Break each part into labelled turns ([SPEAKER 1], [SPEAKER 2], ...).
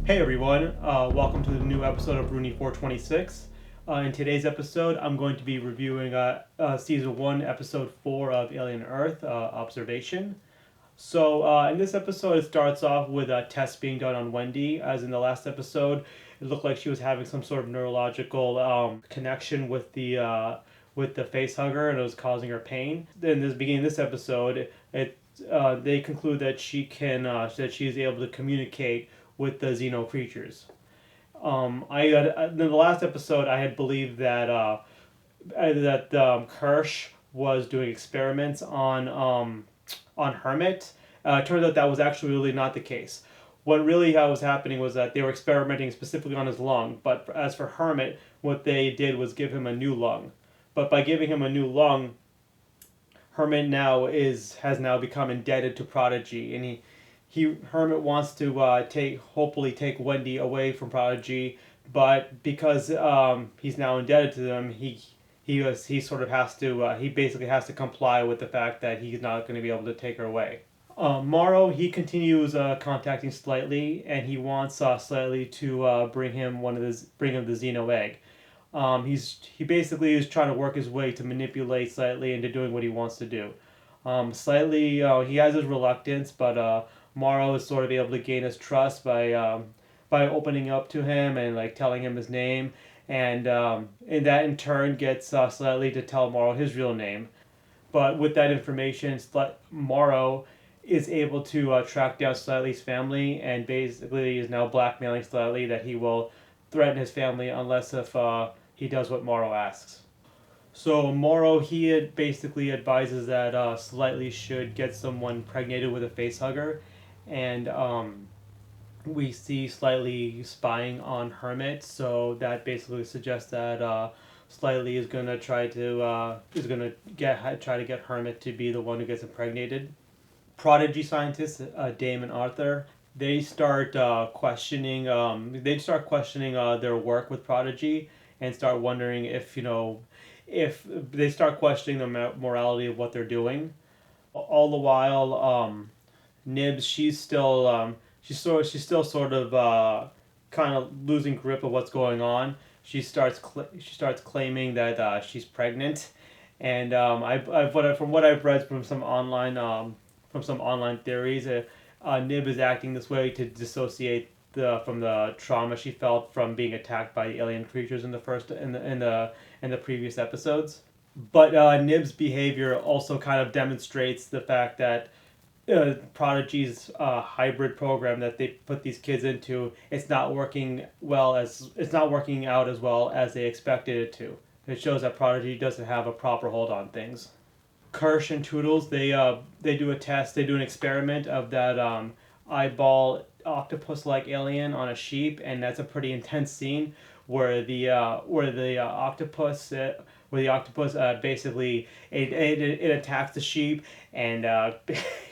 [SPEAKER 1] Hey everyone, welcome to the new episode of Rooney 426. In today's episode, I'm going to be reviewing Season 1, Episode 4 of Alien Earth Observation. In this episode, it starts off with a test being done on Wendy. As in the last episode, it looked like she was having some sort of neurological connection with the face hugger, and it was causing her pain. Then, the beginning of this episode, they conclude that she's able to communicate with the Xeno creatures. In the last episode, I had believed that Kirsch was doing experiments on Hermit. It turns out that was actually really not the case. What really was happening was that they were experimenting specifically on his lung, but as for Hermit, what they did was give him a new lung. But by giving him a new lung, Hermit has now become indebted to Prodigy, and Hermit wants to hopefully take Wendy away from Prodigy, but because he's now indebted to them, he basically has to comply with the fact that he's not going to be able to take her away. Morrow, he continues contacting Slightly, and he wants Slightly to bring him the Xeno egg. He basically is trying to work his way to manipulate Slightly into doing what he wants to do. Slightly, he has his reluctance, but Morrow is sort of able to gain his trust by opening up to him and like telling him his name, and that in turn gets Slightly to tell Morrow his real name. But with that information, Morrow is able to track down Slightly's family, and basically is now blackmailing Slightly that he will threaten his family unless if he does what Morrow asks. So Morrow, he basically advises that Slightly should get someone impregnated with a facehugger, and we see Slightly spying on Hermit. So that basically suggests that Slightly is gonna try to get Hermit to be the one who gets impregnated. Prodigy scientists, Dame and Arthur, they start questioning their work with Prodigy, and start wondering if they start questioning the morality of what they're doing. All the while, Nibs, she's still sort of kind of losing grip of what's going on. She starts claiming that she's pregnant, and from what I've read from some online theories, Nib is acting this way to dissociate from the trauma she felt from being attacked by alien creatures in the previous episodes. But Nib's behavior also kind of demonstrates the fact that Prodigy's hybrid program that they put these kids into, it's not working out as well as they expected it to. It shows that Prodigy doesn't have a proper hold on things. Kirsch and Toodles, they do a test, they do an experiment of that eyeball octopus-like alien on a sheep, and that's a pretty intense scene where the octopus basically it attacks the sheep and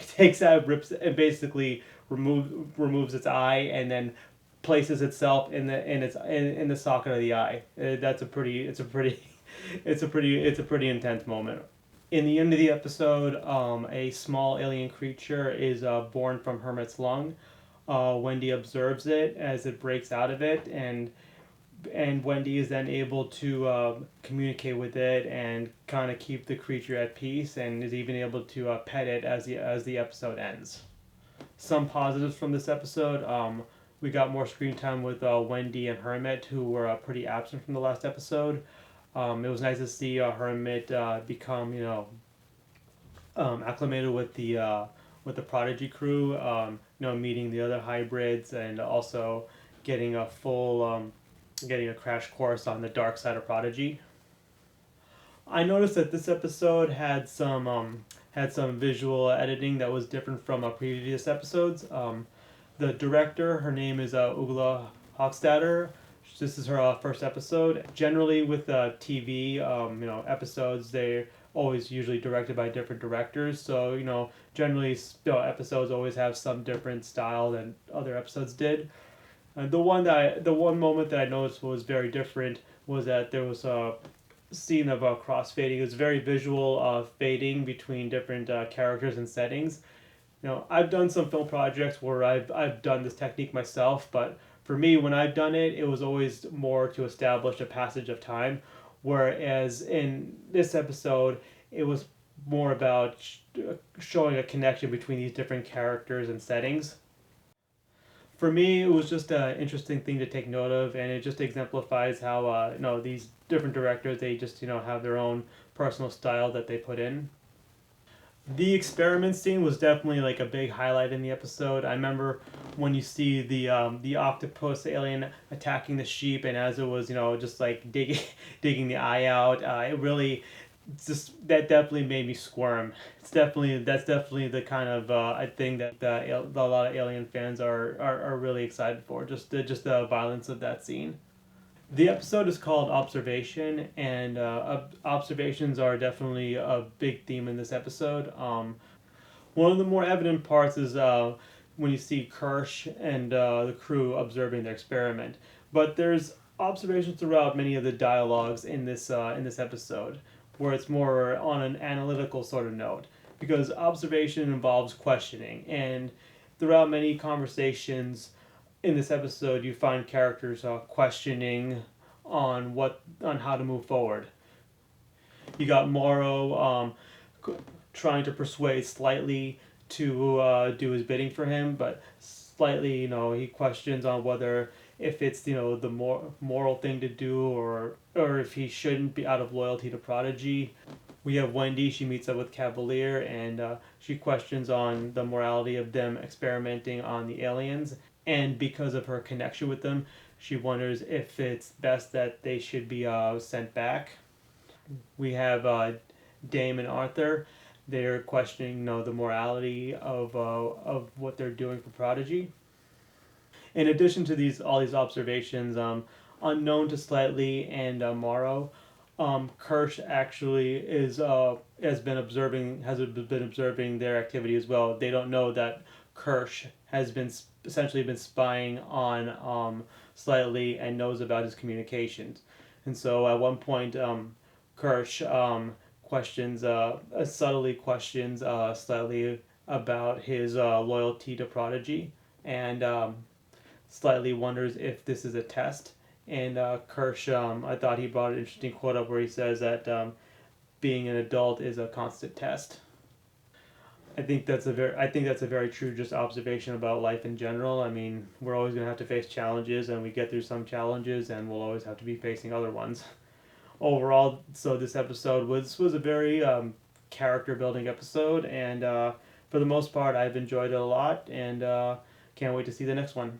[SPEAKER 1] takes out, rips, and basically removes its eye, and then places itself in the socket of the eye. It's a pretty intense moment. In the end of the episode, a small alien creature is born from Hermit's lung. Wendy observes it as it breaks out of it, and Wendy is then able to communicate with it and kind of keep the creature at peace, and is even able to pet it as the episode ends. Some positives from this episode: we got more screen time with Wendy and Hermit, who were pretty absent from the last episode. It was nice to see Hermit become acclimated with the Prodigy crew. Meeting the other hybrids, and also getting a crash course on the dark side of Prodigy. I noticed that this episode had some visual editing that was different from previous episodes. The director, her name is Ugla Hochstadter. This is her first episode. Generally, with TV, episodes, they're always usually directed by different directors. So generally, episodes always have some different style than other episodes did. The one moment that I noticed was very different was that there was a scene of crossfading. It was very visual fading between different characters and settings. I've done some film projects where I've done this technique myself, but For me, when I've done it, it was always more to establish a passage of time, whereas in this episode, it was more about showing a connection between these different characters and settings. For me, it was just an interesting thing to take note of, and it just exemplifies how these different directors, they just have their own personal style that they put in. The experiment scene was definitely like a big highlight in the episode. I remember when you see the octopus alien attacking the sheep, and as it was just like digging digging the eye out, it really just that definitely made me squirm. That's definitely the kind of I think that a lot of Alien fans are really excited for, just the violence of that scene. The episode is called Observation, and observations are definitely a big theme in this episode. One of the more evident parts is when you see Kirsch and the crew observing their experiment. But there's observations throughout many of the dialogues in this episode, where it's more on an analytical sort of note, because observation involves questioning, and throughout many conversations in this episode, you find characters questioning on how to move forward. You got Morrow trying to persuade Slightly to do his bidding for him, but Slightly, he questions on whether if it's the more moral thing to do, or if he shouldn't be out of loyalty to Prodigy. We have Wendy. She meets up with Cavalier, and she questions on the morality of them experimenting on the aliens. And because of her connection with them, she wonders if it's best that they should be sent back. We have Dame and Arthur. They're questioning, the morality of what they're doing for Prodigy. In addition to all these observations, unknown to Slightly and Morrow, Kirsch actually has been observing their activity as well. They don't know that Kirsch has been essentially been spying on Slightly and knows about his communications. And so at one point, Kirsch subtly questions Slightly about his loyalty to Prodigy, and Slightly wonders if this is a test. And Kirsch, I thought he brought an interesting quote up where he says that being an adult is a constant test. I think that's a very true just observation about life in general. I mean, we're always gonna have to face challenges, and we get through some challenges, and we'll always have to be facing other ones. Overall, so this episode was a very character building episode, and for the most part, I've enjoyed it a lot, and can't wait to see the next one.